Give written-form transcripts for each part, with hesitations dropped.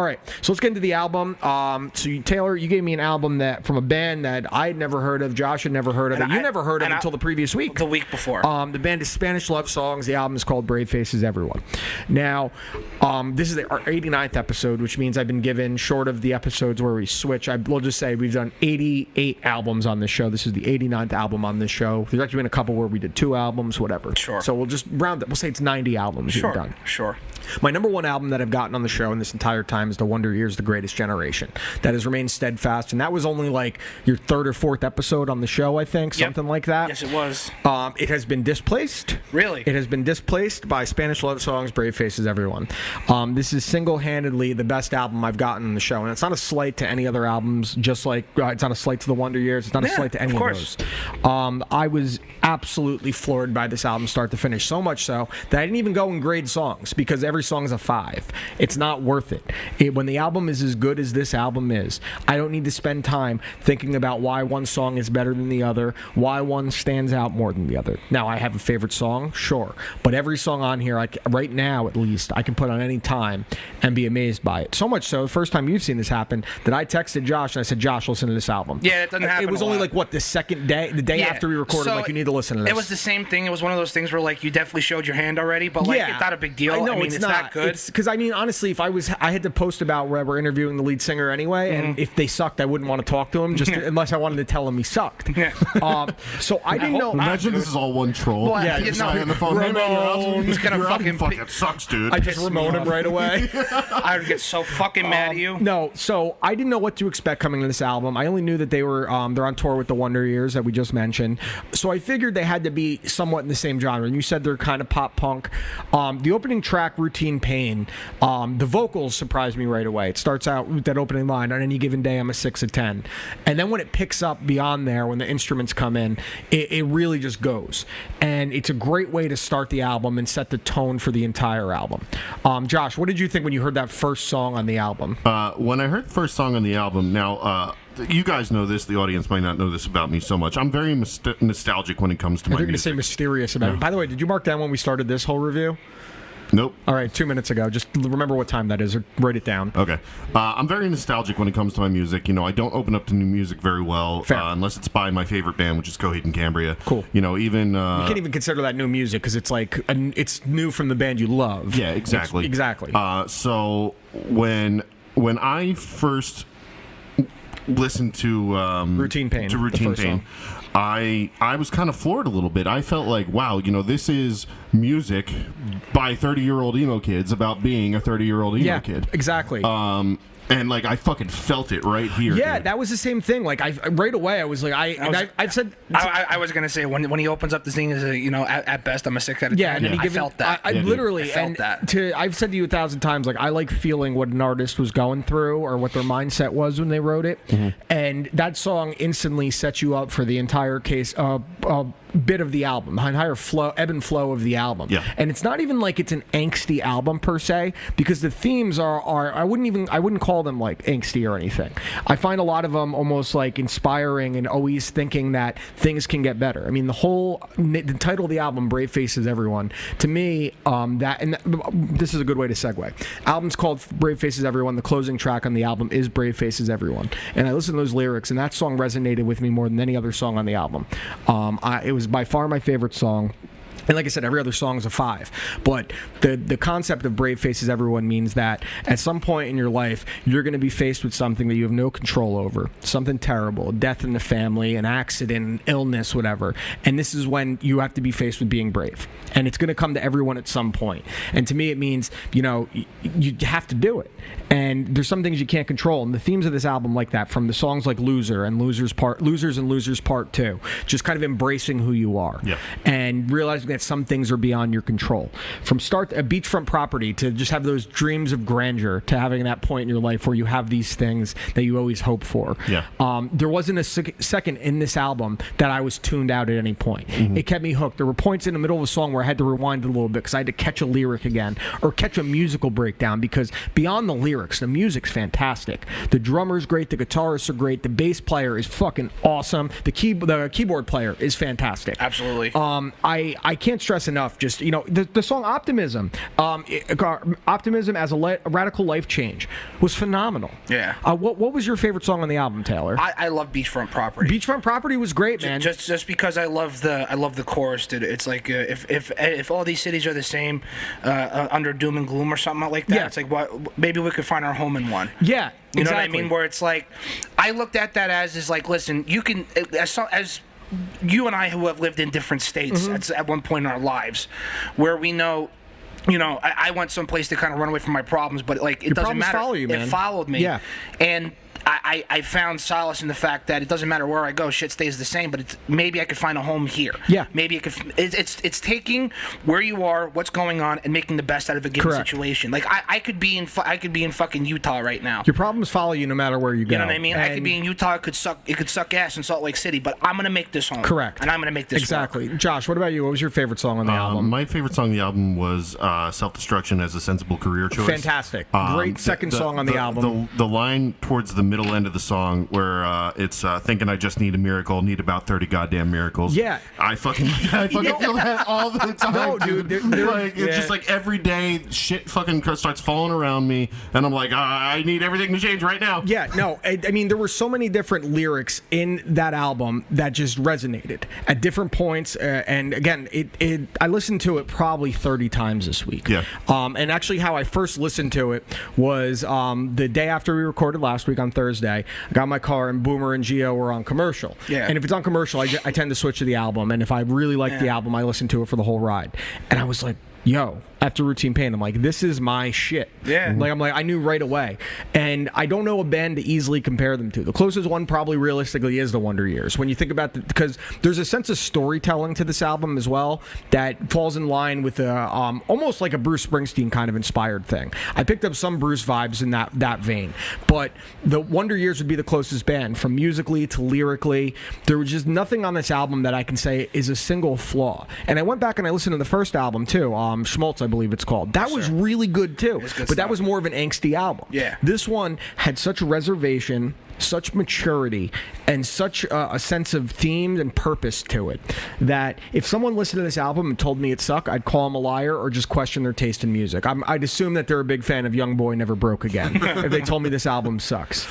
All right, so let's get into the album. Taylor, you gave me an album that from a band that I had never heard of, Josh had never heard of, and you never heard of until the previous week. The week before. The band is Spanish Love Songs. The album is called Brave Faces Everyone. Now, this is our 89th episode, which means I've been given, short of the episodes where we switch, we'll just say we've done 88 albums on this show. This is the 89th album on this show. There's actually been a couple where we did 2 albums, whatever. Sure. So we'll just round it. We'll say it's 90 albums you've done. Sure. My number one album that I've gotten on the show in this entire time is The Wonder Years, The Greatest Generation. That has remained steadfast, and that was only like your 3rd or 4th episode on the show, I think, something like that. Yes, it was. It has been displaced. Really? It has been displaced by Spanish Love Songs, Brave Faces Everyone. This is single-handedly the best album I've gotten on the show, and it's not a slight to any other albums, just like it's not a slight to The Wonder Years, it's not a slight to any of those. I was absolutely floored by this album start to finish, so much so that I didn't even go and grade songs, because every song is a 5. It's not worth it. When the album is as good as this album is, I don't need to spend time thinking about why one song is better than the other, why one stands out more than the other. Now, I have a favorite song, sure, but every song on here, right now at least, I can put on any time and be amazed by it. So much so, the first time you've seen this happen, that I texted Josh and I said, Josh, listen to this album. Yeah, it doesn't happen. It was only like, the second day, the day after we recorded, so like, you need to listen to this. It was the same thing. It was one of those things where, like, you definitely showed your hand already, but, like, it's not a big deal. I mean, it's not good. Because, I mean, honestly, if I had to post about where we're interviewing the lead singer anyway, and if they sucked, I wouldn't want to talk to him, unless I wanted to tell him he sucked. So I didn't know. Imagine this is all one troll. Well, yeah, just on the phone. Ramon. He's gonna fucking sucks, dude. I just Ramon him right away. I would get so fucking mad at you. No, so I didn't know what to expect coming to this album. I only knew that they were they're on tour with the Wonder Years that we just mentioned. So I figured they had to be somewhat in the same genre. And you said they're kind of pop punk. The opening track, Routine Pain, the vocals surprised me right away. It starts out with that opening line, on any given day I'm a 6 of 10. And then when it picks up beyond there, when the instruments come in, it really just goes. And it's a great way to start the album and set the tone for the entire album. Josh, what did you think when you heard that first song on the album? When I heard the first song on the album, now, you guys know this, the audience might not know this about me so much. I'm very nostalgic when it comes to my music. You're going to say mysterious about it. By the way, did you mark down when we started this whole review? Nope. All right, 2 minutes ago. Just remember what time that is, or write it down. Okay. I'm very nostalgic when it comes to my music. You know, I don't open up to new music very well, unless it's by my favorite band, which is Coheed and Cambria. Cool. You know, even... you can't even consider that new music, because it's like, it's new from the band you love. Yeah, exactly. Exactly. So, when I first listened to... Routine Pain. To Routine Pain. I was kind of floored a little bit. I felt like, wow, you know, this is music by 30-year-old emo kids about being a 30-year-old emo kid. Exactly. And like I fucking felt it right here. Yeah, dude. that was the same thing. Like right away, I was like, I've said. I was gonna say when he opens up the thing is at best I'm a 6 out of 10. Yeah, and I felt that. I literally felt that. I've said to you 1,000 times, like I like feeling what an artist was going through or what their mindset was when they wrote it, and that song instantly sets you up for the entire bit of the album, the entire ebb and flow of the album. Yeah. And it's not even like it's an angsty album per se, because the themes are I wouldn't call them like angsty or anything. I find a lot of them almost like inspiring and always thinking that things can get better. I mean, the title of the album, Brave Faces Everyone, to me, this is a good way to segue. Album's called Brave Faces Everyone. The closing track on the album is Brave Faces Everyone. And I listened to those lyrics, and that song resonated with me more than any other song on the album. It was by far my favorite song. And like I said, every other song is a 5. But the concept of Brave Faces Everyone means that at some point in your life, you're going to be faced with something that you have no control over. Something terrible, death in the family, an accident, illness, whatever. And this is when you have to be faced with being brave. And it's going to come to everyone at some point. And to me, it means, you have to do it. And there's some things you can't control. And the themes of this album like that, from the songs like Loser and Losers and Losers Part 2, just kind of embracing who you are. Yeah. And realizing that some things are beyond your control. From start a beachfront property to just have those dreams of grandeur, to having that point in your life where you have these things that you always hope for. Yeah. There wasn't a second in this album that I was tuned out at any point. It kept me hooked. There were points in the middle of a song where I had to rewind it a little bit because I had to catch a lyric again or catch a musical breakdown, because beyond the lyrics, the music's fantastic. The drummer's great, the guitarists are great, the bass player is fucking awesome, the keyboard player is fantastic. Absolutely. I can't stress enough. Just the song "Optimism," "Optimism" as a radical life change was phenomenal. Yeah. What was your favorite song on the album, Taylor? I love Beachfront Property. Beachfront Property was great, man. Just because I love the chorus, dude. It's like if all these cities are the same, under doom and gloom or something like that. Yeah. It's like what maybe we could find our home in one. Yeah. You know exactly. what I mean? Where it's like, I looked at that as like, listen, you can as you and I who have lived in different states at one point in our lives, where we know. I went someplace to kind of run away from my problems, but like it doesn't matter. Follow you, man. It followed me. Yeah. And I found solace in the fact that it doesn't matter where I go, shit stays the same. But maybe I could find a home here. Yeah. Maybe it could. It's taking where you are, what's going on, and making the best out of a given situation. Like I could be in fucking Utah right now. Your problems follow you no matter where you go. You know what I mean? I could be in Utah. It could suck ass in Salt Lake City, but I'm gonna make this home. Correct. And I'm gonna make this exactly. work. Josh, what about you? What was your favorite song on the album? My favorite song on the album was "Self-Destruction" as a sensible career choice. Fantastic. Great second song on the album. The line towards the middle end of the song where it's thinking I just need a miracle, need about 30 goddamn miracles. Yeah. I fucking feel that all the time. No, dude. It's just like every day shit fucking starts falling around me, and I'm like, I need everything to change right now. Yeah, no, I mean, there were so many different lyrics in that album that just resonated at different points. And again, I listened to it probably 30 times this week. Yeah. And actually, how I first listened to it was the day after we recorded last week on Thursday. I got in my car, and Boomer and Gio were on commercial. Yeah. And if it's on commercial, I tend to switch to the album. And if I really like the album, I listen to it for the whole ride. And I was like, yo, after Routine Pain, I'm like, this is my shit. Yeah. Like, I knew right away. And I don't know a band to easily compare them to. The closest one probably realistically is the Wonder Years. When you think about because there's a sense of storytelling to this album as well that falls in line with almost like a Bruce Springsteen kind of inspired thing. I picked up some Bruce vibes in that vein. But the Wonder Years would be the closest band, from musically to lyrically. There was just nothing on this album that I can say is a single flaw. And I went back and I listened to the first album too, Schmaltz, I believe it's called. That was really good too. But that was more of an angsty album. Yeah. This one had such reservation, such maturity, and such a sense of theme and purpose to it that if someone listened to this album and told me it sucked, I'd call them a liar or just question their taste in music. I'd assume that they're a big fan of Young Boy Never Broke Again if they told me this album sucks.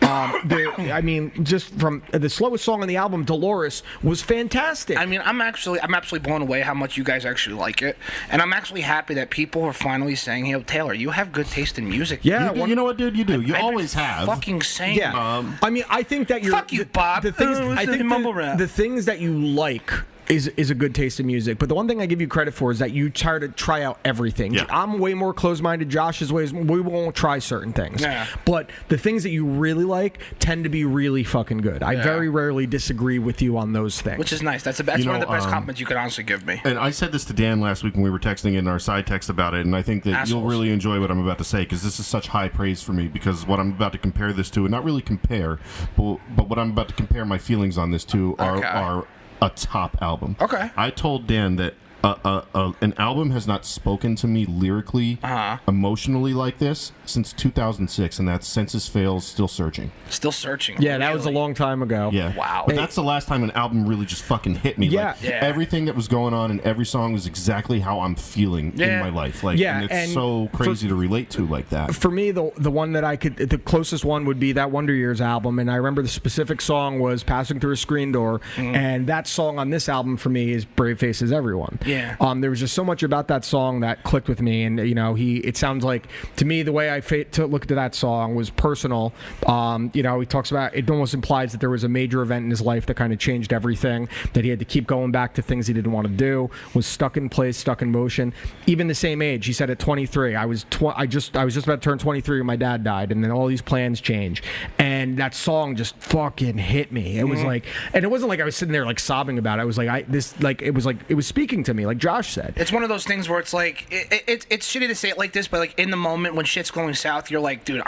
I mean, just from the slowest song on the album, Dolores, was fantastic. I mean, I'm absolutely blown away how much you guys actually like it, and I'm actually happy that people are finally saying, "Hey, Taylor, you have good taste in music." Yeah, you know what, dude? You do. You always have. Fucking saying. Yeah. I mean, I think that you're. Fuck you, Bob. The things, I think mumble rap. the things that you like is a good taste in music. But the one thing I give you credit for is that you try out everything. Yeah. I'm way more closed-minded. Josh's ways, we won't try certain things. Yeah. But the things that you really like tend to be really fucking good. I very rarely disagree with you on those things. Which is nice. That's one of the best compliments you could honestly give me. And I said this to Dan last week when we were texting in our side text about it, and I think that you'll really enjoy what I'm about to say, because this is such high praise for me, because what I'm about to compare this to, and not really compare, but what I'm about to compare my feelings on this to are a top album. Okay. I told Dan that an album has not spoken to me lyrically, emotionally like this since 2006, and that's Census Fails, Still Searching. Still Searching. Yeah, that was a long time ago. Yeah. Wow. But that's the last time an album really just fucking hit me. Yeah. Like, everything that was going on in every song was exactly how I'm feeling in my life. Like, and it's so crazy to relate to like that. For me, the one that the closest one would be that Wonder Years album, and I remember the specific song was Passing Through a Screen Door, and that song on this album for me is Brave Faces Everyone. Yeah. There was just so much about that song that clicked with me, and it sounds like, to me, the way I looked at that song was personal. He talks about, it almost implies that there was a major event in his life that kind of changed everything, that he had to keep going back to things he didn't want to do, was stuck in place, stuck in motion. Even the same age, he said at 23, I was just about to turn 23 when my dad died, and then all these plans change, and that song just fucking hit me. It was like, and it wasn't like I was sitting there like sobbing about it. I was like, it was speaking to me, like Josh said. It's one of those things where it's like it's shitty to say it like this, but like in the moment when shit's going south, you're like, dude,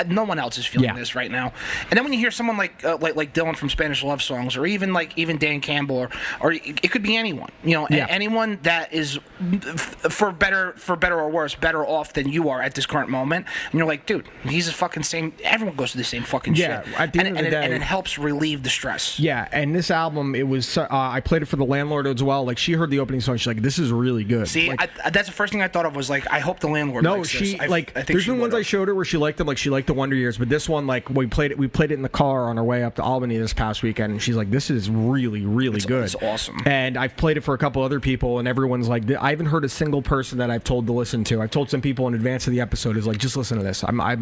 no one else is feeling this right now. And then when you hear someone like Dylan from Spanish Love Songs, or even Dan Campbell, or it could be anyone, anyone that is for better or worse, better off than you are at this current moment, and you're like, dude, he's the fucking same. Everyone goes through the same fucking shit. At the end of the day, and it helps relieve the stress. Yeah, and this album, it was I played it for the landlord as well. Like, she heard the opening opening song. She's like, "This is really good." See, like, that's the first thing I thought of was like, I hope the landlord. No, likes she this. like. I think there's been ones I showed her where she liked them. Like she liked the Wonder Years, but this one, like we played it in the car on our way up to Albany this past weekend, and she's like, "This is really, really good." It's awesome. And I've played it for a couple other people, and everyone's like, I haven't heard a single person that I've told to listen to. I've told some people in advance of the episode is like, just listen to this. I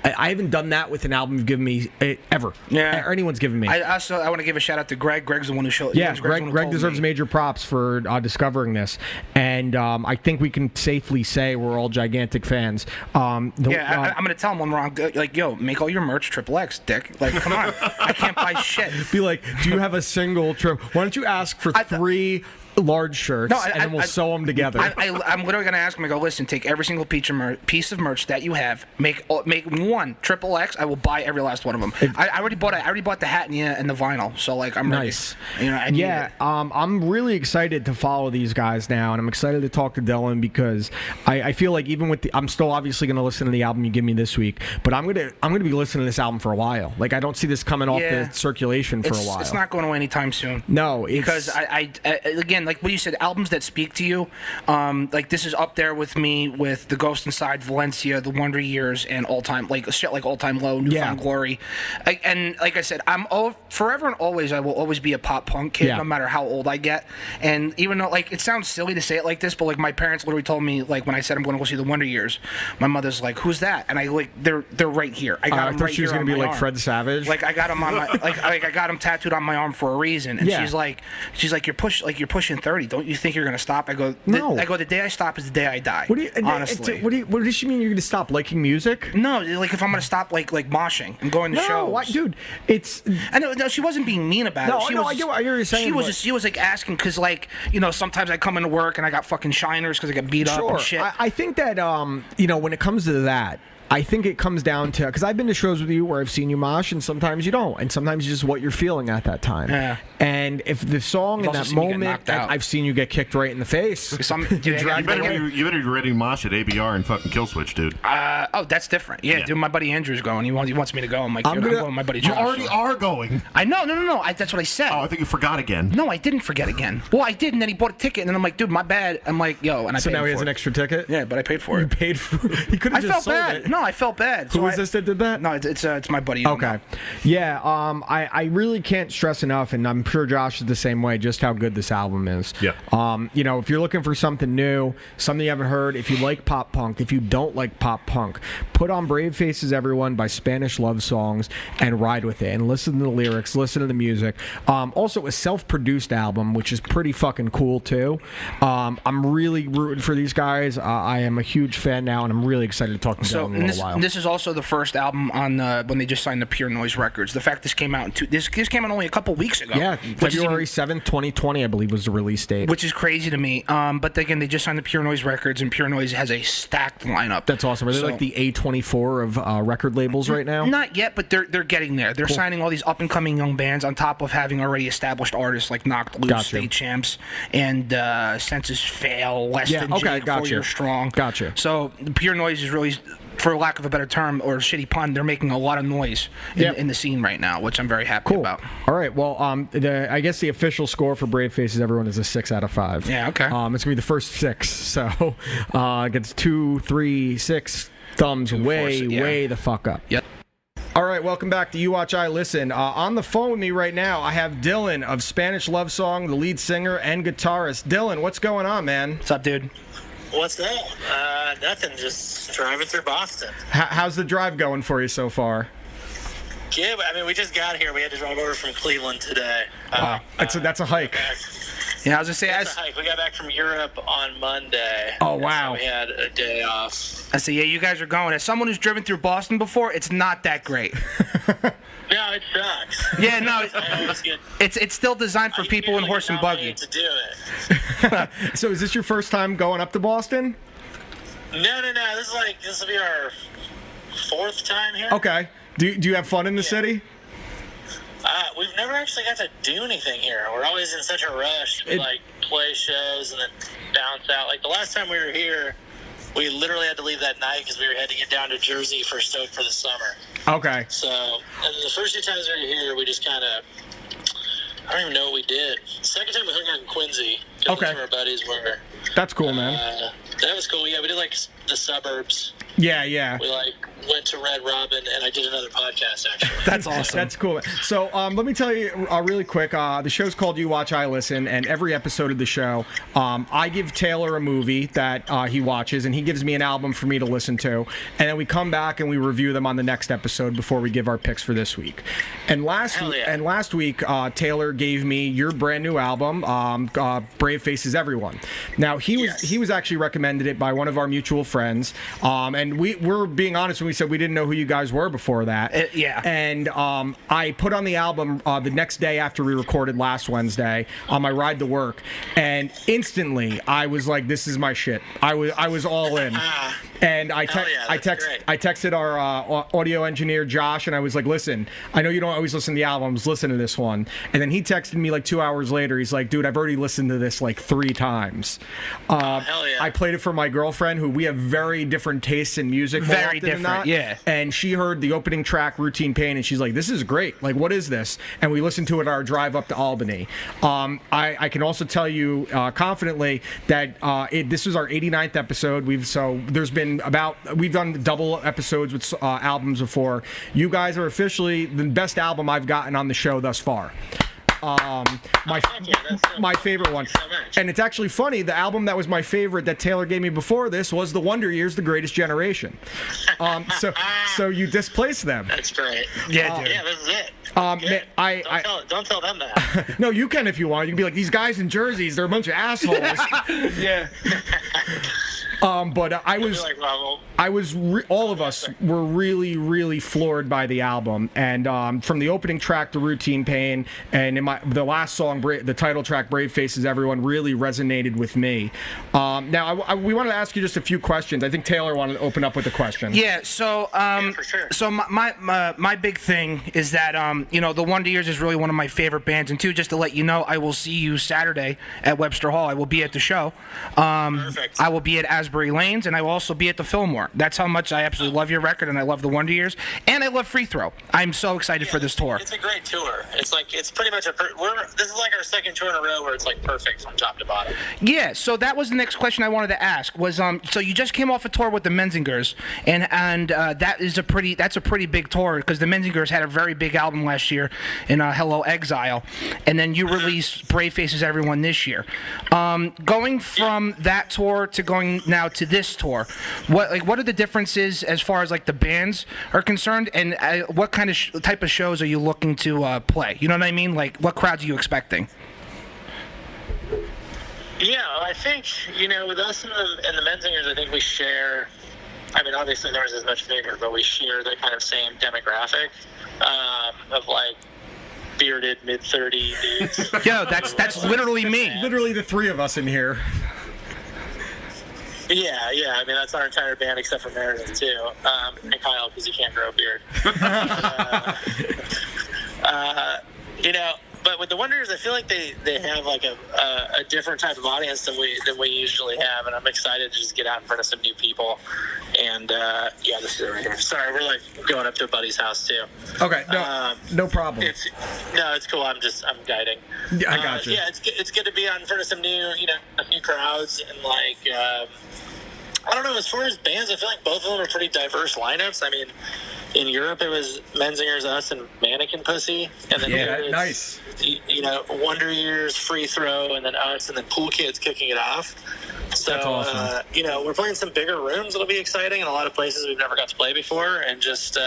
haven't done that with an album you've given me ever. Yeah, or anyone's given me. I want to give a shout out to Greg. Greg's the one who showed. Yeah, Greg deserves major props for discovering this, and I think we can safely say we're all gigantic fans. I'm gonna tell him when we're on. Like, yo, make all your merch XXX, dick. Like, come on, I can't buy shit. Be like, do you have a single trip? Why don't you ask for 3 large shirts, and then we'll sew them together. I'm literally going to ask him. I go, listen, take every single piece of merch that you have, make one XXX. I will buy every last one of them. I already bought the hat and the vinyl, so like I'm nice. Ready. You know, I need it. I'm really excited to follow these guys now, and I'm excited to talk to Dylan because I feel like even with I'm still obviously going to listen to the album you give me this week, but I'm gonna be listening to this album for a while. Like I don't see this coming off the circulation for a while. It's not going away anytime soon. No, because I again, like what you said, albums that speak to you, like this is up there with me with The Ghost Inside, Valencia, The Wonder Years, and All Time, like shit like All Time Low, Newfound Glory. And like I said, forever and always, I will always be a pop punk kid, no matter how old I get. And even though like it sounds silly to say it like this, but like my parents literally told me, like when I said I'm going to go see The Wonder Years, my mother's like, "Who's that?" And I like they're right here. I got them thought right she was going to to be like Fred Savage. Like I got them on my like I got them tattooed on my arm for a reason. And she's like you're pushing 30. Don't you think you're gonna stop? I go, no. I go, the day I stop is the day I die. Honestly. What does she mean? You're gonna stop liking music? No, like if I'm gonna stop like moshing and going to shows. Dude, it's. I know. No, she wasn't being mean about it. I get what you're saying. She was like asking because like sometimes I come into work and I got fucking shiners because I get beat up and shit. I think that when it comes to that. I think it comes down to, because I've been to shows with you where I've seen you mosh, and sometimes you don't, and sometimes it's just what you're feeling at that time. Yeah. And if the song in that moment, I've seen you get kicked right in the face. You better be ready to mosh at ABR and fucking Killswitch, dude. That's different. Yeah, dude, my buddy Andrew's going. He wants me to go. I'm like, I'm going with my buddy Josh. You already are going. I know. No. That's what I said. Oh, I think you forgot again. No, I didn't forget again. Well, I did, and then he bought a ticket, and then I'm like, dude, my bad. I'm like, yo, and I paid for it. So now he has an extra ticket? Yeah, but I paid for it. You paid for it? He could have just sold it. No, I felt bad. Who was this that did that? No, it's my buddy. Okay. Yeah, I really can't stress enough, and I'm sure Josh is the same way, just how good this album is. Yeah. If you're looking for something new, something you haven't heard, if you like pop punk, if you don't like pop punk, put on Brave Faces Everyone by Spanish Love Songs and ride with it and listen to the lyrics, listen to the music. Also, a self-produced album, which is pretty fucking cool too. I'm really rooting for these guys. I am a huge fan now, and I'm really excited to talk to them in a little while. This is also the first album on when they just signed the Pure Noise Records. The fact this came out this came out only a couple weeks ago. Yeah, February 7th, 2020, I believe was the release date. Which is crazy to me. But again, they just signed the Pure Noise Records, and Pure Noise has a stacked lineup. That's awesome. Are they like the A24 of record labels right now? Not yet, but they're getting there. They're signing all these up and coming young bands on top of having already established artists like Knocked Loose, State Champs, and Census Fail, Less Than Jake, 4 Years Strong. Gotcha. So Pure Noise is really, for lack of a better term or a shitty pun, they're making a lot of noise in the scene right now, which I'm very happy about. All right, well, I guess the official score for Brave Faces Everyone is a 6 out of 5. Yeah, okay. It's going to be the first 6, so it gets 2, 3, 6 thumbs way the fuck up. Yep. All right, welcome back to You Watch, I Listen. On the phone with me right now, I have Dylan of Spanish Love Song, the lead singer and guitarist. Dylan, what's going on, man? What's up, dude? What's that? Nothing. Just driving through Boston. How's the drive going for you so far? Yeah, I mean, we just got here. We had to drive over from Cleveland today. Wow, that's a hike. Yeah, I was gonna say, that's a hike. We got back from Europe on Monday. Oh wow! So we had a day off. I say, yeah, you guys are going. As someone who's driven through Boston before, it's not that great. No, it sucks. Yeah, no, it's still designed for people in horse and buggy. To do it. So, is this your first time going up to Boston? No. This will be our 4th time here. Okay. Do you have fun in the city? We've never actually got to do anything here. We're always in such a rush to play shows and then bounce out. Like the last time we were here, we literally had to leave that night because we had to get down to Jersey for Stoked for the Summer. Okay. So, and the first 2 times we were here, we just kind of, I don't even know what we did. The second time we hung out in Quincy, Okay. Most of our buddies were. That's cool, man. That was cool. Yeah, we did like the suburbs. Yeah. We like went to Red Robin, and I did another podcast actually. That's awesome. That's cool. So let me tell you really quick. The show's called You Watch, I Listen, and every episode of the show, I give Taylor a movie that he watches, and he gives me an album for me to listen to, and then we come back and we review them on the next episode before we give our picks for this week. And last week, Taylor gave me your brand new album, Brave Faces Everyone. Now he was actually recommended it by one of our mutual friends, and we're being honest when we said we didn't know who you guys were before that. Yeah. And I put on the album the next day after we recorded last Wednesday on my ride to work, and instantly I was like, "This is my shit." I was all in. And I texted our audio engineer Josh, and I was like, "Listen, I know you don't always listen to the albums. Listen to this one." And then he texted me like 2 hours later. He's like, "Dude, I've already listened to this like 3 times." Hell yeah. I played it for my girlfriend, who we have very different tastes in music. Very different, yeah. And she heard the opening track, Routine Pain, and she's like, "This is great. Like, what is this?" And we listened to it on our drive up to Albany. I can also tell you confidently that this is our 89th episode. We've done double episodes with albums before. You guys are officially the best album I've gotten on the show thus far. My favorite one. And it's actually funny, the album that was my favorite that Taylor gave me before this was The Wonder Years, The Greatest Generation. So you displaced them. That's great. Yeah, dude. Yeah, this is it. Don't tell them that. No, you can if you want. You can be like, these guys in jerseys, they're a bunch of assholes. Yeah. But all of us were really, really floored by the album, and from the opening track to Routine Pain, and the last song, the title track, Brave Faces Everyone, really resonated with me. Now, we wanted to ask you just a few questions. I think Taylor wanted to open up with a question. Yeah. So, for sure. So my big thing is that the Wonder Years is really one of my favorite bands, and two, just to let you know, I will see you Saturday at Webster Hall. I will be at the show. Perfect. I will be at Asbury Lanes, and I will also be at the Fillmore. That's how much I absolutely love your record, and I love the Wonder Years, and I love Free Throw. I'm so excited for this tour. It's a great tour. It's pretty much this is like our second tour in a row where it's like perfect from top to bottom. Yeah. So that was the next question I wanted to ask. Was so you just came off a tour with the Menzingers, and that's a pretty big tour because the Menzingers had a very big album last year in Hello Exile, and then you released Brave Faces Everyone this year. Going from that tour to going now to this tour, what are the differences as far as like the bands are concerned, and what kind of type of shows are you looking to play? You know what I mean? Like, what crowds are you expecting? Yeah, I think with us and the Menzingers, I think we share. I mean, obviously theirs is much bigger, but we share the kind of same demographic of like bearded mid-30 dudes. Yo, that's literally me. Literally the 3 of us in here. Yeah. I mean, that's our entire band except for Meredith too, and Kyle because he can't grow a beard. But with the Wonders, I feel like they have like a different type of audience than we usually have, and I'm excited to just get out in front of some new people. And this is it right here. Sorry, we're like going up to a buddy's house too. Okay, no problem. It's cool. I'm guiding. Yeah, I got you. Yeah, it's good to be out in front of some new crowds, and like I don't know. As far as bands, I feel like both of them are pretty diverse lineups. I mean, in Europe, it was Menzingers, us, and Mannequin Pussy, and then here it's, nice. Wonder Years, Free Throw, and then us, and then Pool Kids kicking it off. So, that's awesome. We're playing some bigger rooms. It'll be exciting in a lot of places we've never got to play before, and just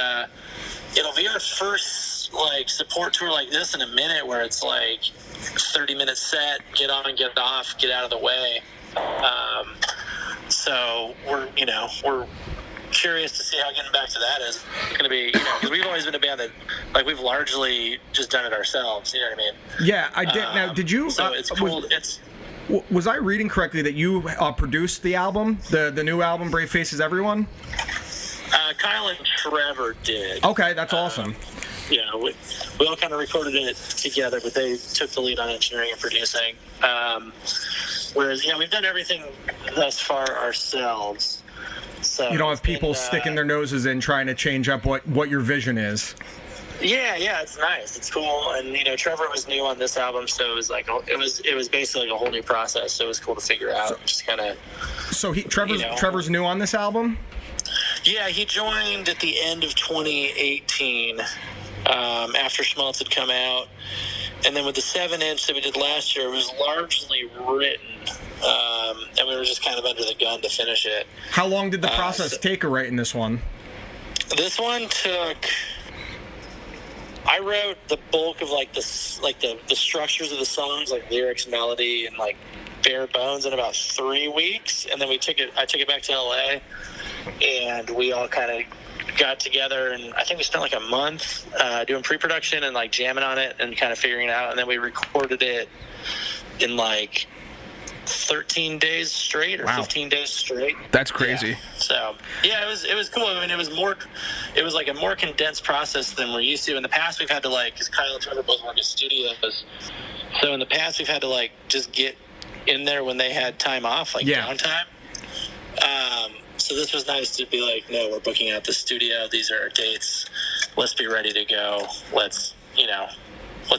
it'll be our first like support tour like this in a minute, where it's like 30-minute set, get on and get off, get out of the way. So we're curious to see how getting back to that is going to be, because we've always been a band that, like, we've largely just done it ourselves. You know what I mean? Yeah, I did. Now, did you? So it's cool. Was I reading correctly that you produced the album, the new album, Brave Faces Everyone? Kyle and Trevor did. Okay, that's awesome. Yeah, we all kind of recorded it together, but they took the lead on engineering and producing. Whereas, we've done everything thus far ourselves. So you don't have people sticking their noses in trying to change up what your vision is. Yeah, it's nice. It's cool, and Trevor was new on this album, so it was like it was basically like a whole new process. So it was cool to figure out. Just kind of. So Trevor's new on this album. Yeah, he joined at the end of 2018 after Schmaltz had come out, and then with the 7-inch that we did last year, it was largely written, and we were just kind of under the gun to finish it. How long did the process take writing this one? This one took. I wrote the bulk of the structures of the songs, like lyrics, melody, and like bare bones in about 3 weeks, and then I took it back to LA, and we all kind of got together, and I think we spent like a month doing pre-production and like jamming on it and kind of figuring it out, and then we recorded it in like 13 days straight or 15 days straight. That's crazy. Yeah. So yeah, it was cool. I mean, it was like a more condensed process than we're used to. In the past, we've had to because Kyle and Trevor both work at studios, so in the past we've had to just get in there when they had time off, downtime. So this was nice to be like, no, we're booking out the studio. These are our dates. Let's be ready to go. Let's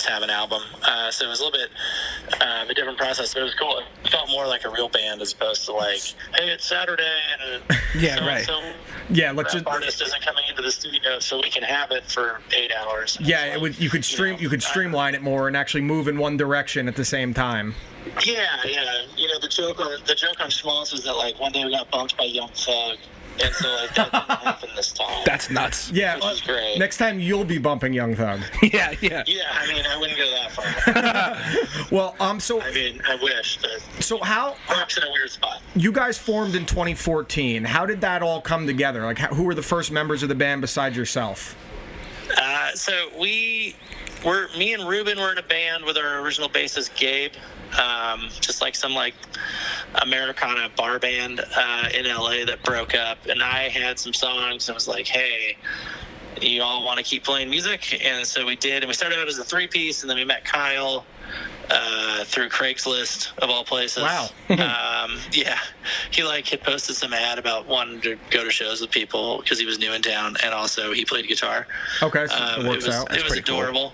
have an album. So it was a little bit a different process, but it was cool. It felt more like a real band as opposed to hey, it's Saturday and let's just artist isn't coming into the studio, so we can have it for 8 hours. Yeah, you could streamline it more and actually move in one direction at the same time. Yeah. The joke on Schmaltz was that one day we got bumped by Young Thug. And so that didn't happen this time. That's nuts. Yeah, which is great. Next time you'll be bumping Young Thug. Yeah. Yeah, I mean, I wouldn't go that far. Well, so I mean, I wish. But so how? Perhaps in a weird spot. You guys formed in 2014. How did that all come together? Who were the first members of the band besides yourself? So me and Ruben were in a band with our original bassist Gabe. Just some Americana bar band in LA that broke up, and I had some songs and was like, hey, you all want to keep playing music? And so we did, and we started out as a 3-piece, and then we met Kyle through Craigslist of all places. Wow. Yeah, he had posted some ad about wanting to go to shows with people because he was new in town, and also he played guitar. Okay, so it works out. It was adorable.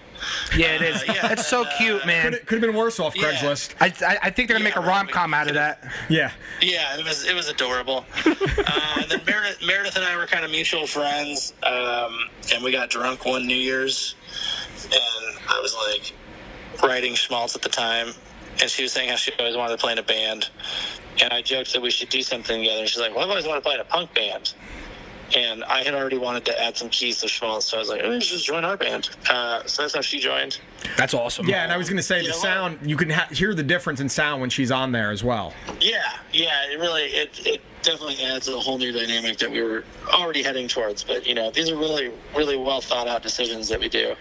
Cool. Yeah, it is. That's so cute, man. Could have been worse off Craigslist. I think they're gonna make a rom-com out of that. Yeah. Yeah, it was adorable. And then Meredith and I were kind of mutual friends, and we got drunk one New Year's, and I was writing Schmaltz at the time, and she was saying how she always wanted to play in a band, and I joked that we should do something together, and she's like, well, I've always wanted to play in a punk band. And I had already wanted to add some keys to Schmaltz, so I was like, oh, just join our band. So that's how she joined. That's awesome. Yeah, and I was going to say, the sound, you can hear the difference in sound when she's on there as well. Yeah, it definitely adds a whole new dynamic that we were already heading towards. But, these are really, really well thought out decisions that we do.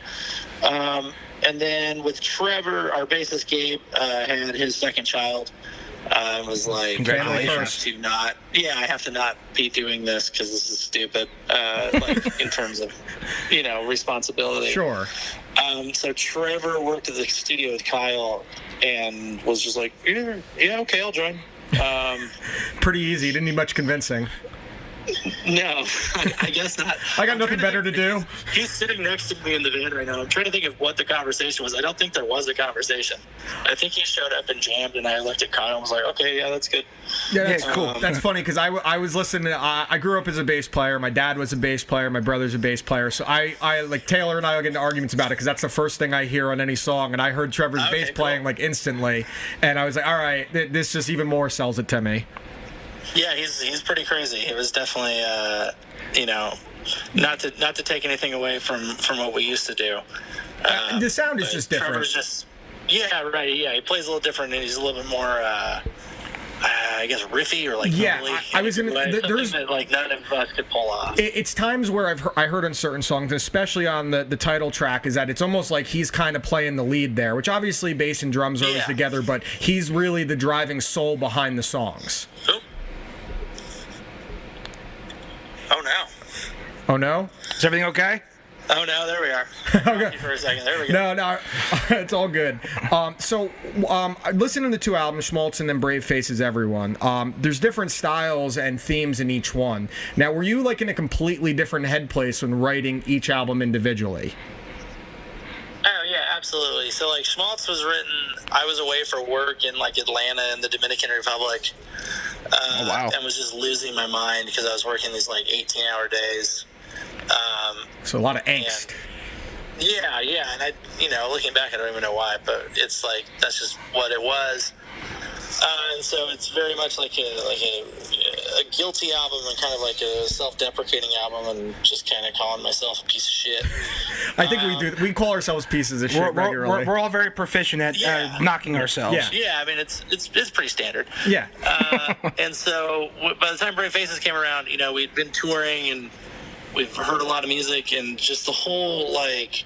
And then with Trevor, our bassist Gabe had his second child. I was like, congratulations. I have to not be doing this because this is stupid, in terms of, responsibility. Sure. So Trevor worked at the studio with Kyle and was just like, yeah, okay, I'll join. Pretty easy. Didn't need much convincing. No, I guess not. I got nothing better to do. He's sitting next to me in the van right now. I'm trying to think of what the conversation was. I don't think there was a conversation. I think he showed up and jammed, and I looked at Kyle and was like, okay, yeah, that's good. Yeah, that's cool. That's funny because I was listening. I grew up as a bass player. My dad was a bass player. My brother's a bass player. So I Taylor and I will get into arguments about it because that's the first thing I hear on any song. And I heard Trevor's bass playing instantly, and I was like, all right, this just even more sells it to me. Yeah, he's pretty crazy. It was definitely, not to take anything away from what we used to do. The sound is just different. Trevor's just, yeah, right. Yeah, he plays a little different, and he's a little bit more, I guess, riffy or I was gonna. There's that, none of us could pull off. It's times where I heard on certain songs, especially on the title track, is that it's almost like he's kind of playing the lead there, which obviously bass and drums are always together, but he's really the driving soul behind the songs. Ooh. Oh, no. Oh, no? Is everything okay? Oh, no, there we are. Okay. For a second. There we go. No, it's all good. Listening to the 2 albums, Schmaltz and then Brave Faces Everyone, there's different styles and themes in each one. Now, were you in a completely different head place when writing each album individually? absolutely. So like Schmaltz was written, I was away for work in like Atlanta in the Dominican Republic. And was just losing my mind because I was working these like 18-hour days. So a lot of angst. Yeah, and looking back, I don't even know why, but it's like that's just what it was. And so it's very much like a guilty album and kind of like a self-deprecating album, and just kind of calling myself a piece of shit. I think we do. We call ourselves pieces of shit regularly. We're all very proficient at knocking ourselves. Yeah, I mean it's pretty standard. Yeah. And so by the time Brave Faces came around, we'd been touring and we've heard a lot of music, and just the whole like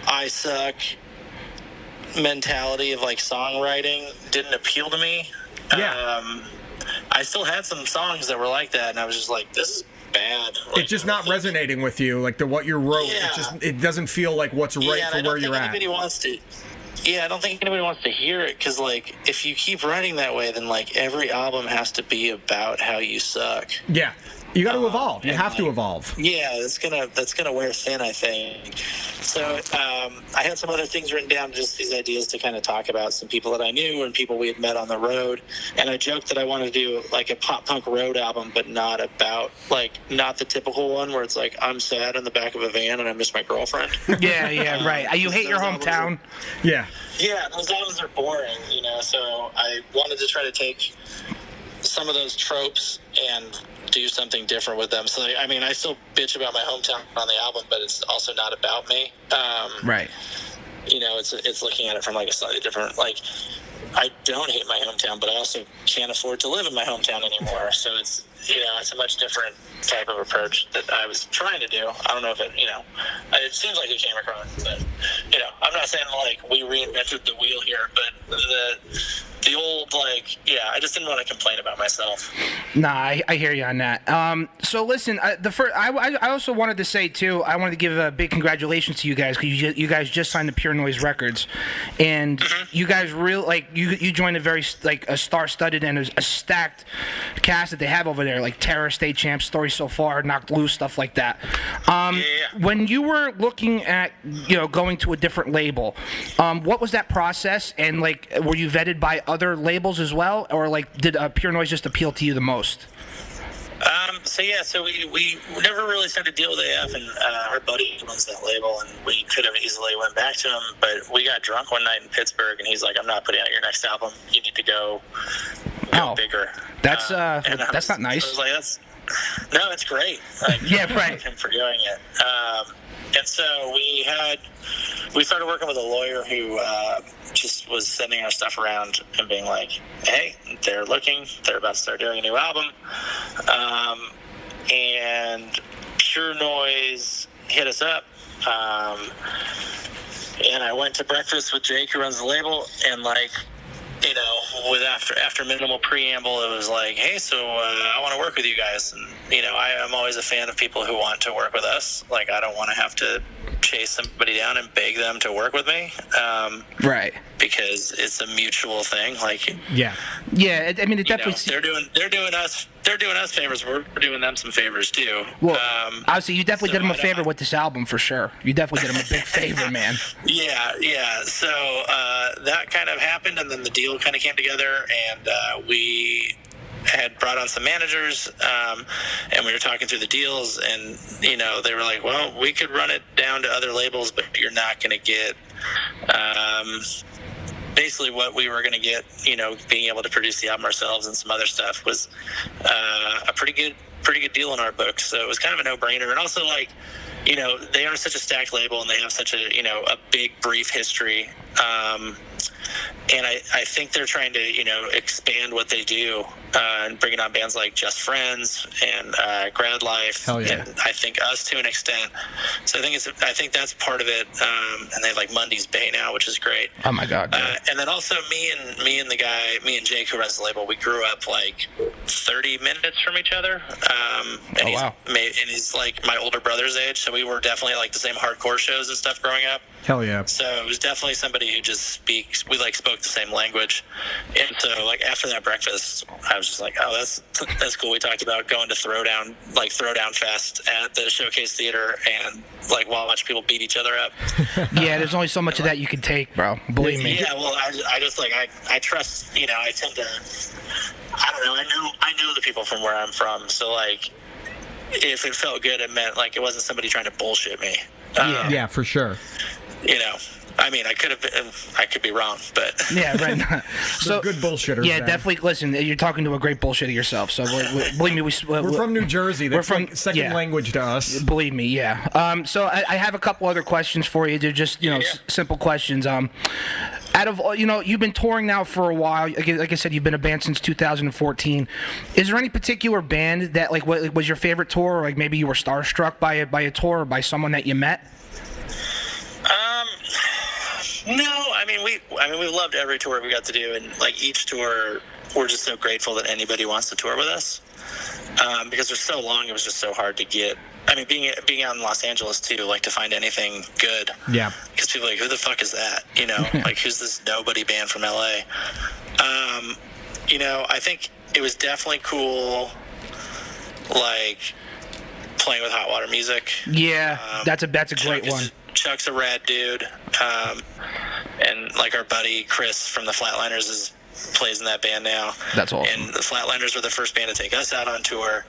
I suck mentality of like songwriting didn't appeal to me. I still had some songs that were like that, and I was just like, this is bad. Like, it's just not resonating with you, like what you wrote. It doesn't feel like what's right for where you're at. I don't think anybody wants to hear it, because like if you keep writing that way, then like every album has to be about how you suck. Yeah. You got to evolve. You have to evolve. Yeah, that's gonna wear thin, I think. So I had some other things written down, just these ideas to kind of talk about some people that I knew and people we had met on the road. And I joked that I wanted to do like a pop punk road album, but not the typical one where it's like I'm sad in the back of a van and I miss my girlfriend. Yeah, right. You hate your hometown. Yeah, those albums are boring, So I wanted to try to take some of those tropes and do something different with them. So I still bitch about my hometown on the album, but it's also not about me. Right. It's looking at it from like a slightly different, like, I don't hate my hometown, but I also can't afford to live in my hometown anymore. So it's a much different type of approach that I was trying to do. I don't know if it seems like it came across, but I'm not saying like we reinvented the wheel here, but the old, like, I just didn't want to complain about myself. Nah, I hear you on that. So listen, I also wanted to say too, I wanted to give a big congratulations to you guys, because you guys just signed to Pure Noise Records, and you guys you joined a very a star-studded and a stacked cast that they have over there, like Terror, State Champ, Story So Far, Knocked Loose, stuff like that. When you were looking at going to a different label, what was that process, and like were you vetted by other labels as well, or like did Pure Noise just appeal to you the most? So we never really started to deal with AF, and our buddy runs that label, and we could have easily went back to him, but we got drunk one night in Pittsburgh, and he's like, I'm not putting out your next album. You need to go bigger. That's not nice. I was like, no, it's great. Like, yeah, right. Thank him for doing it. And so we started working with a lawyer who just was sending our stuff around and being like, hey, they're about to start doing a new album. And Pure Noise hit us up. And I went to breakfast with Jake, who runs the label, and like, with after minimal preamble, it was like, hey, so I want to work with you guys. And, I'm always a fan of people who want to work with us. Like, I don't want to have to chase somebody down and beg them to work with me. Right. Because it's a mutual thing. Like, yeah. I mean, it definitely. They're doing us favors. We're doing them some favors too. Well, obviously, you definitely did them a favor with this album for sure. You definitely did them a big favor, man. Yeah. So that kind of happened, and then the deal kind of came together, and we had brought on some managers, and we were talking through the deals, and they were like, well, we could run it down to other labels, but you're not going to get basically what we were going to get, being able to produce the album ourselves and some other stuff was a pretty good deal in our books. So it was kind of a no-brainer. And also, like, they are such a stacked label, and they have such a big, brief history. And I think they're trying to, expand what they do, and bringing on bands like Just Friends and Grad Life. Hell yeah. And I think us to an extent. So I think that's part of it. And they have like Mundy's Bay now, which is great. Oh my God. Yeah. And then also me and Jake, who runs the label, we grew up like 30 minutes from each other. And he's like my older brother's age, so we were definitely like the same hardcore shows and stuff growing up. Hell yeah. So it was definitely somebody who just spoke the same language. And so like after that breakfast, I was was just like, oh, that's cool. We talked about going to Throwdown Fest at the Showcase Theater and like watch people beat each other up. Yeah, there's only so much of that you can take, bro. Believe me. Yeah, well, I just like I trust. I tend to. I don't know. I know the people from where I'm from, so like, if it felt good, it meant like it wasn't somebody trying to bullshit me. Yeah, for sure. I mean, I could be wrong, but yeah, right. So good bullshitters. Yeah, man. definitely. Listen, you're talking to a great bullshitter yourself. So believe me, we're from New Jersey. That's like second language to us. Believe me, yeah. So I have a couple other questions for you. They're just simple questions. Out of you've been touring now for a while. Like I said, you've been a band since 2014. Is there any particular band that like was your favorite tour, or like maybe you were starstruck by a tour or by someone that you met? No, I mean we loved every tour we got to do, and like each tour, we're just so grateful that anybody wants to tour with us. Because for so long, it was just so hard to get. I mean, being out in Los Angeles too, like to find anything good. Yeah. Because people are like, who the fuck is that? Like who's this nobody band from LA? I think it was definitely cool, like playing with Hot Water Music. Yeah, that's a great one. Chuck's a rad dude, and like our buddy Chris from the Flatliners plays in that band now. That's awesome. And the Flatliners were the first band to take us out on tour,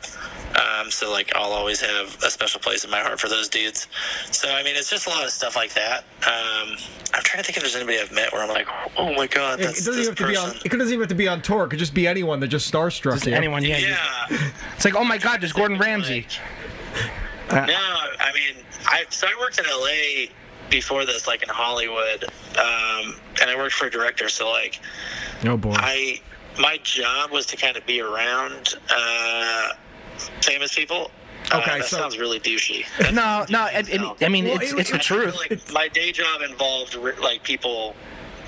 so like I'll always have a special place in my heart for those dudes. So I mean, it's just a lot of stuff like that. I'm trying to think if there's anybody I've met where I'm like, oh my god, that's this person. It doesn't even have to be on tour. It could just be anyone that just starstruck you. Anyone, yeah. It's like, oh my god, there's Gordon Ramsay. No, I mean, I worked in LA before this, like in Hollywood, and I worked for a director. So like, oh boy, my job was to kind of be around famous people. Okay, that so sounds really douchey. No, I mean it's the truth. Like, my day job involved like people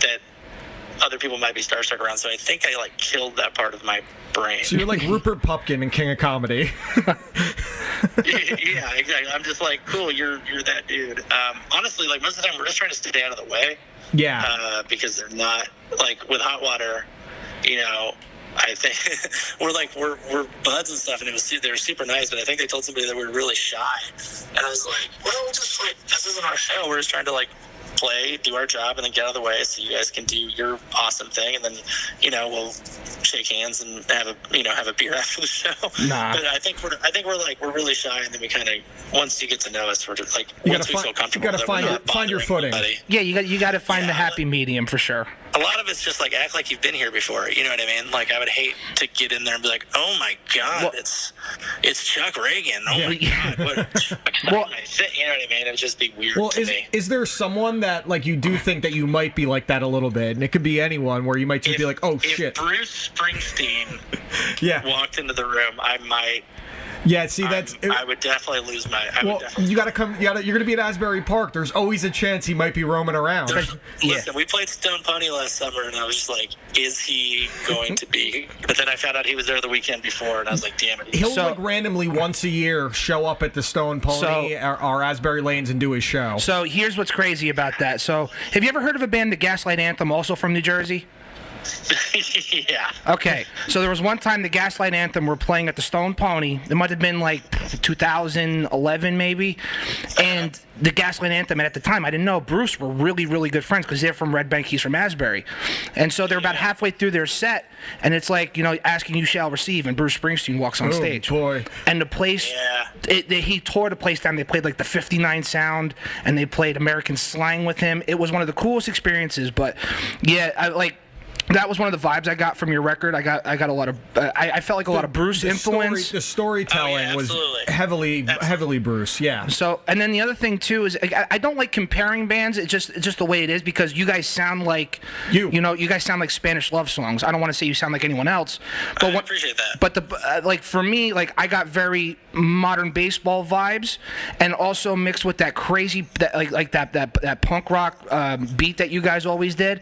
that other people might be starstruck around. So I think I like killed that part of my brain. So you're like Rupert Pupkin in King of Comedy. Yeah, exactly. I'm just like, cool, you're that dude. Honestly, like most of the time, we're just trying to stay out of the way. Yeah. Because they're not like with Hot Water, I think we're buds and stuff, and they were super nice. But I think they told somebody that we were really shy, and I was like, well, just like this isn't our show. We're just trying to like play, do our job, and then get out of the way so you guys can do your awesome thing, and then we'll shake hands and have a beer after the show. Nah. But I think we're really shy, and then we kind of once you get to know us, we're just like once we feel comfortable, you gotta find your footing. Anybody. Yeah, you got to find the happy medium for sure. A lot of it's just like act like you've been here before. You know what I mean? Like I would hate to get in there and be like, oh my god, it's Chuck Reagan. Oh my god, what? You know what I mean? It would just be weird to me. Is there someone that like you do think that you might be like that a little bit, and it could be anyone where you might just be like, oh shit. If Bruce Springsteen walked into the room, I might. Yeah, see, I would definitely lose my. You gotta come. You're gonna be at Asbury Park. There's always a chance he might be roaming around. Listen, we played Stone Pony last summer, and I was just like, "Is he going to be?" But then I found out he was there the weekend before, and I was like, "Damn it!" He'll like randomly once a year show up at the Stone Pony or Asbury Lanes and do his show. So here's what's crazy about that. So have you ever heard of a band, the Gaslight Anthem, also from New Jersey? Yeah. Okay, so there was one time the Gaslight Anthem were playing at the Stone Pony. It might have been like 2011 maybe, and the Gaslight Anthem, and at the time I didn't know Bruce were really, really good friends because they're from Red Bank, he's from Asbury, and so they're about halfway through their set, and it's like, asking you shall receive, and Bruce Springsteen walks on stage. Boy. And the place, he tore the place down. They played like the 59 sound, and they played American slang with him. It was one of the coolest experiences, but that was one of the vibes I got from your record. I got a lot of. I felt like a lot of Bruce influence. The storytelling was heavily Bruce. Yeah. So, and then the other thing too is I don't like comparing bands. It's just the way it is because you guys sound like you guys sound like Spanish love songs. I don't want to say you sound like anyone else. But I appreciate that. But for me, like I got very modern baseball vibes, and also mixed with that crazy that punk rock beat that you guys always did.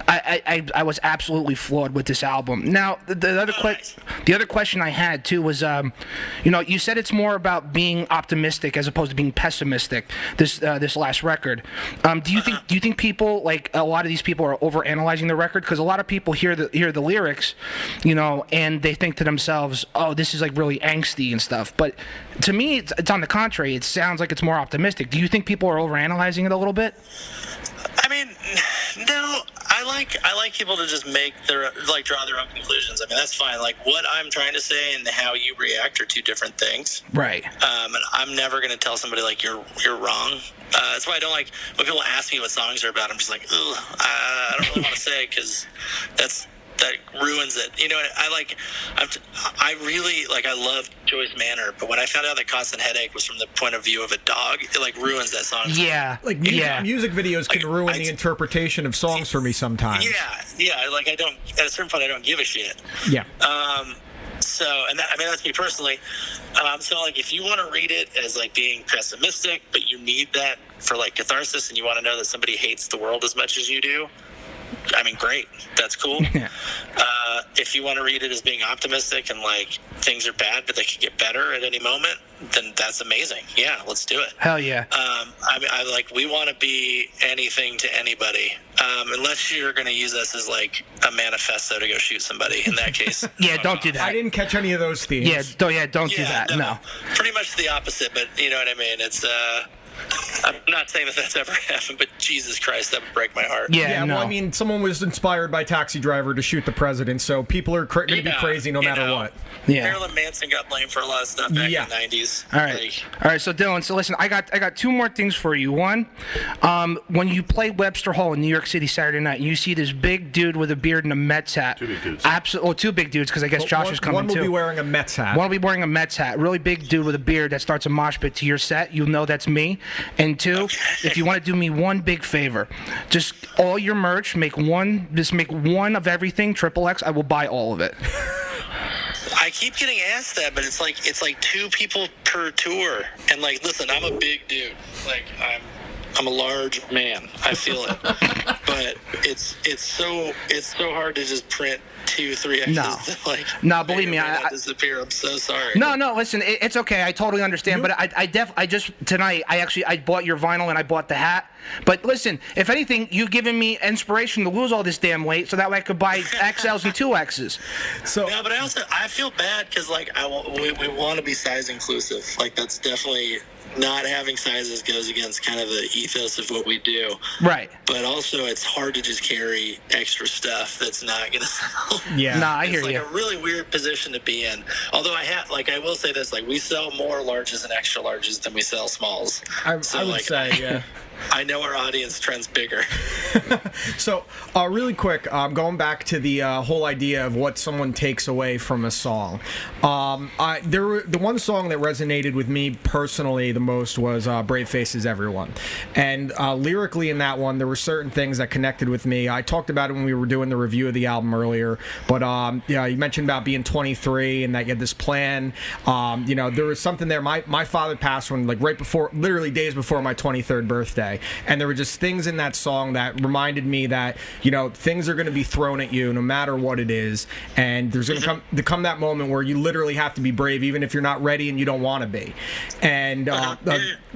I was absolutely flawed with this album. Now, the other question I had too was, you said it's more about being optimistic as opposed to being pessimistic. This last record. Do you think people, like a lot of these people, are overanalyzing the record? Because a lot of people hear the lyrics, and they think to themselves, "Oh, this is like really angsty and stuff." But to me, it's on the contrary. It sounds like it's more optimistic. Do you think people are overanalyzing it a little bit? I mean, no. I like people to just draw their own conclusions. I mean, that's fine. Like, what I'm trying to say and how you react are two different things. Right. And I'm never going to tell somebody like you're wrong. That's why I don't like when people ask me what songs are about. I'm just like, ugh, I don't really want to say, because that ruins it. I really I love Joyce Manor, but when I found out that Constant Headache was from the point of view of a dog, it ruins that song. Yeah. Music videos can ruin the interpretation of songs for me sometimes. Yeah. I don't, at a certain point, I don't give a shit. Yeah. That's me personally. So if you want to read it as being pessimistic, but you need that for catharsis, and you want to know that somebody hates the world as much as you do, I mean, great. That's cool. Yeah. If you want to read it as being optimistic and things are bad, but they could get better at any moment, then that's amazing. Yeah, let's do it. Hell yeah. We want to be anything to anybody, unless you're going to use us as a manifesto to go shoot somebody. In that case, don't do that. I didn't catch any of those themes. Don't do that. No. Pretty much the opposite, but you know what I mean. It's I'm not saying that that's ever happened, but Jesus Christ, that would break my heart. Yeah, no. Well, I mean, someone was inspired by Taxi Driver to shoot the president, so people are going to be crazy no matter what. Yeah. Marilyn Manson got blamed for a lot of stuff back in the 90s. All right. So Dylan, listen, I got two more things for you. One, when you play Webster Hall in New York City Saturday night, you see this big dude with a beard and a Mets hat. Two big dudes. Two big dudes, because I guess Josh is coming too. One will be wearing a Mets hat. One will be wearing a Mets hat. Really big dude with a beard that starts a mosh pit to your set. You'll know that's me. And two, if you want to do me one big favor, just all your merch, make one of everything, XXX. I will buy all of it. I keep getting asked that, but it's like two people per tour. And listen, I'm a big dude. I'm a large man. I feel it. But it's so hard to just print 2-3 X's. No, believe me, I disappear. I'm so sorry. No, listen, it's okay. I totally understand. But I just tonight I bought your vinyl and I bought the hat. But listen, if anything, you've given me inspiration to lose all this damn weight, so that way I could buy XLs and 2Xs. So no, but I feel bad because we want to be size inclusive. That's definitely. Not having sizes goes against kind of the ethos of what we do. Right. But also, it's hard to just carry extra stuff that's not going to sell. Yeah. I hear you. It's a really weird position to be in. Although I will say this, we sell more larges and extra larges than we sell smalls. I would say, yeah. I know our audience trends bigger. So, really quick, going back to the whole idea of what someone takes away from a song. The one song that resonated with me personally the most was Brave Faces Everyone. And lyrically in that one, there were certain things that connected with me. I talked about it when we were doing the review of the album earlier, but you mentioned about being 23 and that you had this plan. There was something there. My father passed when, right before, literally days before my 23rd birthday. And there were just things in that song that reminded me that, things are going to be thrown at you no matter what it is. And there's going to come that moment where you literally have to be brave, even if you're not ready and you don't want to be. And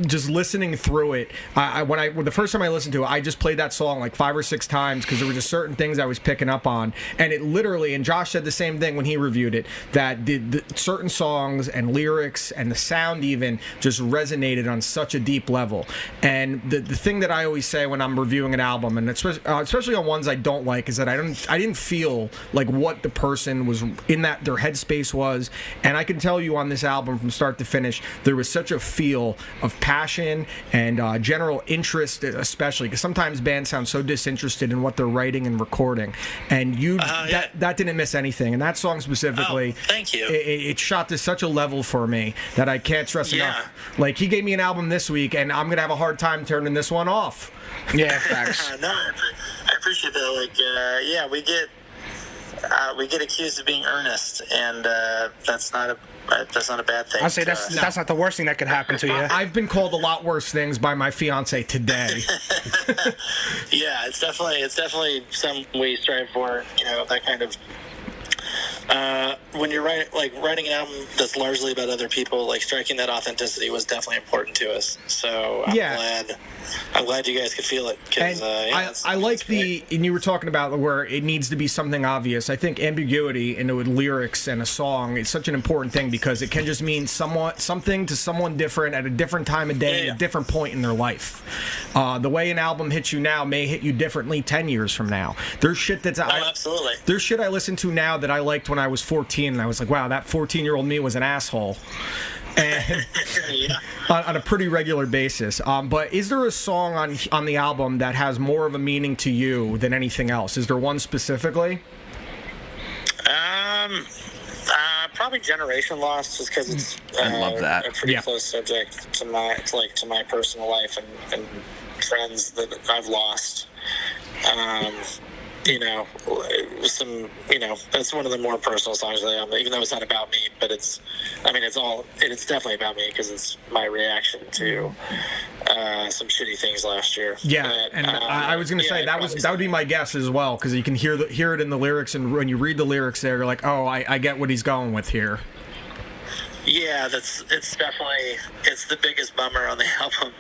just listening through it, the first time I listened to it, I just played that song 5 or 6 times because there were just certain things I was picking up on. And it literally, and Josh said the same thing when he reviewed it, that the certain songs and lyrics and the sound even just resonated on such a deep level. And the thing that I always say when I'm reviewing an album, and especially on ones I don't like, is that I didn't feel like what the person was in their headspace was. And I can tell you on this album from start to finish, there was such a feel of passion and general interest, especially because sometimes bands sound so disinterested in what they're writing and recording. And that didn't miss anything. And that song specifically, thank you. It shot to such a level for me that I can't stress enough. He gave me an album this week, and I'm gonna have a hard time turning this one off. Yeah, facts. No, I appreciate that. We get accused of being earnest, and that's not That's not a bad thing. I'll say that's not the worst thing that could happen to you. I've been called a lot worse things by my fiance today. Yeah, it's definitely something we strive for. That kind of. When you're writing an album that's largely about other people, like striking that authenticity was definitely important to us. So I'm glad you guys could feel it. I like and you were talking about where it needs to be something obvious. I think ambiguity in the lyrics and a song is such an important thing because it can just mean something to someone different at a different time of day, at a different point in their life. The way an album hits you now may hit you differently 10 years from now. There's shit absolutely. There's shit I listen to now that I liked when I was 14, and I was like, wow, that 14-year-old me was an asshole. And on a pretty regular basis. But is there a song on the album that has more of a meaning to you than anything else? Is there one specifically? Probably Generation Lost, just because it's I love that. a pretty close subject to my personal life and friends that I've lost. That's one of the more personal songs of the album, even though it's not about me, but it's definitely about me because it's my reaction to some shitty things last year. Yeah, and I was going to say that would be my guess as well, because you can hear it in the lyrics, and when you read the lyrics there, you're like, oh, I get what he's going with here. Yeah, it's the biggest bummer on the album.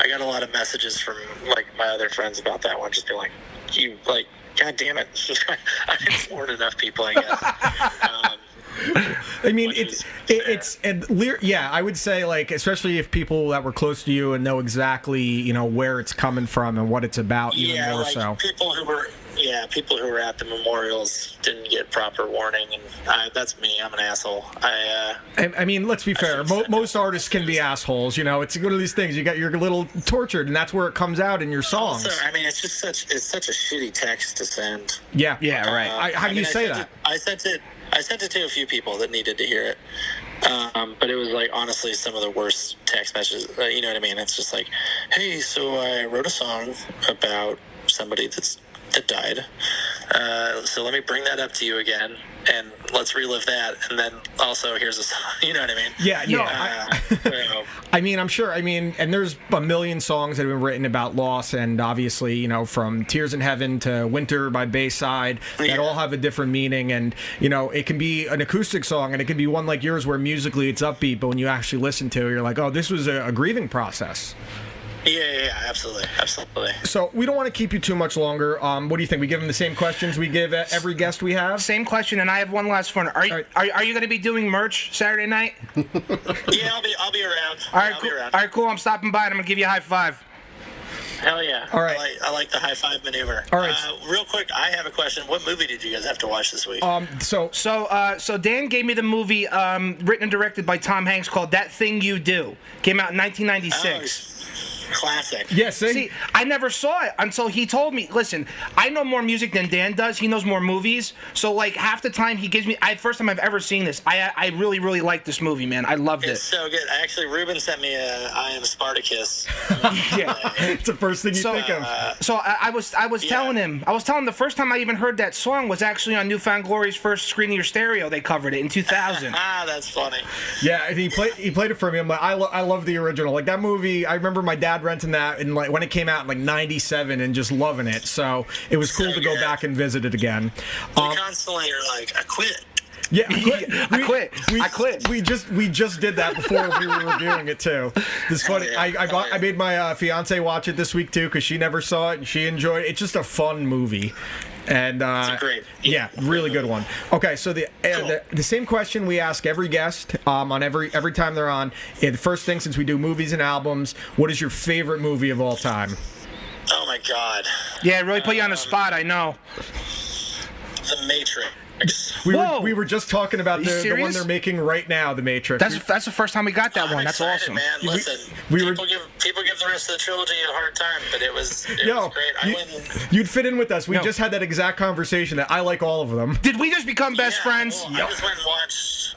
I got a lot of messages from my other friends about that one, just being like, God damn it. I didn't warn enough people, I guess. I mean, I would say, especially if people that were close to you and know exactly, where it's coming from and what it's about, even more so. People who were at the memorials didn't get proper warning, and that's me. I'm an asshole. I mean, let's be fair. Most artists can be assholes. It's one of these things. You're a little tortured, and that's where it comes out in your songs. Also, it's just such a shitty text to send. Yeah, right. How do you say that? I sent it to a few people that needed to hear it. But it was honestly some of the worst text messages. You know what I mean? It's just like, hey, so I wrote a song about somebody that died. So let me bring that up to you again, and let's relive that. And then also, here's a song. You know what I mean? Yeah. I mean, I'm sure. And there's a million songs that have been written about loss, and obviously, from Tears in Heaven to Winter by Bayside, that all have a different meaning. And, it can be an acoustic song, and it can be one like yours where musically it's upbeat, but when you actually listen to it, you're like, oh, this was a grieving process. Yeah, absolutely. So we don't want to keep you too much longer. What do you think? We give them the same questions we give every guest we have? Same question, and I have one last one. Are you going to be doing merch Saturday night? Yeah, I'll be around. All right, cool. I'm stopping by, and I'm going to give you a high five. Hell yeah. All right. I like the high five maneuver. All right. Real quick, I have a question. What movie did you guys have to watch this week? So Dan gave me the movie written and directed by Tom Hanks called That Thing You Do. Came out in 1996. Classic. Yes. See, I never saw it until he told me. Listen, I know more music than Dan does. He knows more movies. So half the time he gives me. First time I've ever seen this. I really, really like this movie, man. I loved it. It's so good. Actually, Ruben sent me I Am Spartacus. Yeah, it's the first thing you think of. So I was telling him. I was telling him the first time I even heard that song was actually on Newfound Glory's first Screen Your Stereo. They covered it in 2000. That's funny. Yeah, and he played it for me. I'm like, I love the original. That movie. I remember my dad renting that and when it came out in '97 and just loving it. So it was cool to go back and visit it again. You constantly are like, I quit. Yeah, I quit. We just did that before we were reviewing it too. It's funny. I made my fiance watch it this week too because she never saw it and she enjoyed it. It's just a fun movie. And it's great. Yeah, really good one. Okay, so the same question we ask every guest on every time they're on. The first thing, since we do movies and albums, what is your favorite movie of all time? Oh my God. Yeah, it really put you on the spot. I know. The Matrix. We were just talking about the one they're making right now, The Matrix. That's the first time we got that one. That's excited, awesome. Man. Listen, People give the rest of the trilogy a hard time, but it was great. You'd fit in with us. We just had that exact conversation that I like all of them. Did we just become best friends? Well,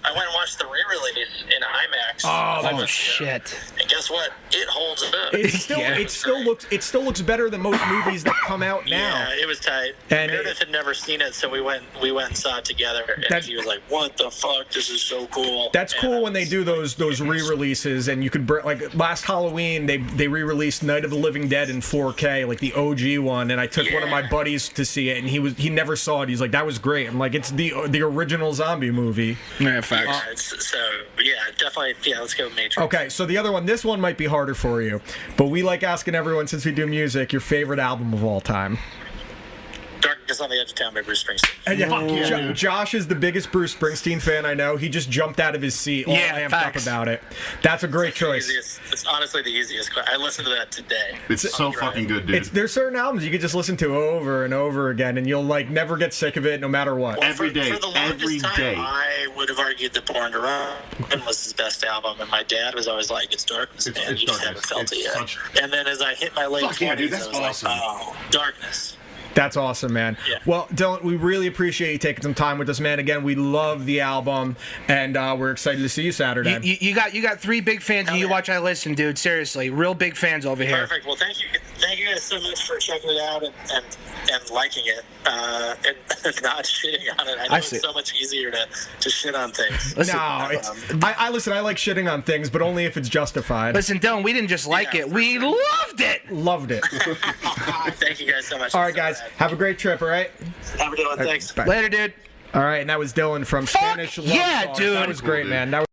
I went and watched the re-release in IMAX. Oh shit! And guess what? It holds up. It still looks better than most movies that come out now. Yeah, it was tight. And Meredith had never seen it, so we went and saw it together. And he was like, "What the fuck? This is so cool." That's cool when they do those re-releases, and you could like last Halloween they re-released Night of the Living Dead in 4K, like the OG one, and I took one of my buddies to see it, and he never saw it. He's like, "That was great." I'm like, "It's the original zombie movie." Yeah, facts. Definitely. Yeah, let's go Matrix. Okay, so the other one, this one might be harder for you, but we like asking everyone since we do music, your favorite album of all time. Darkness on the Edge of Town by Bruce Springsteen. And Josh is the biggest Bruce Springsteen fan I know. He just jumped out of his seat, all amped up about it. That's a great choice. It's honestly the easiest. I listened to that today. It's so fucking good, dude. There's certain albums you can just listen to over and over again, and you'll like never get sick of it, no matter what. Well, every day. For the longest time, I would have argued that Born to Run was his best album, and my dad was always like, "It's Darkness, man. You just haven't felt it yet." And then as I hit my late 20s, I was awesome. like, "Oh, Darkness." That's awesome, man. Yeah. Well, Dylan, we really appreciate you taking some time with us, man. Again, we love the album, and we're excited to see you Saturday. You got 3 big fans, and you watch I Listen, dude. Seriously, real big fans over here. Perfect. Well, thank you guys so much for checking it out and liking it and not shitting on it. I know it's so much easier to shit on things. Listen, I like shitting on things, but only if it's justified. Listen, Dylan, we didn't just like it. We loved it. Loved it. Thank you guys so much. All right, guys. Have a great trip, all right? Have a good one. Thanks. Bye. Later, dude. All right, and that was Dylan from Spanish Love Songs. Dude. That was great, man.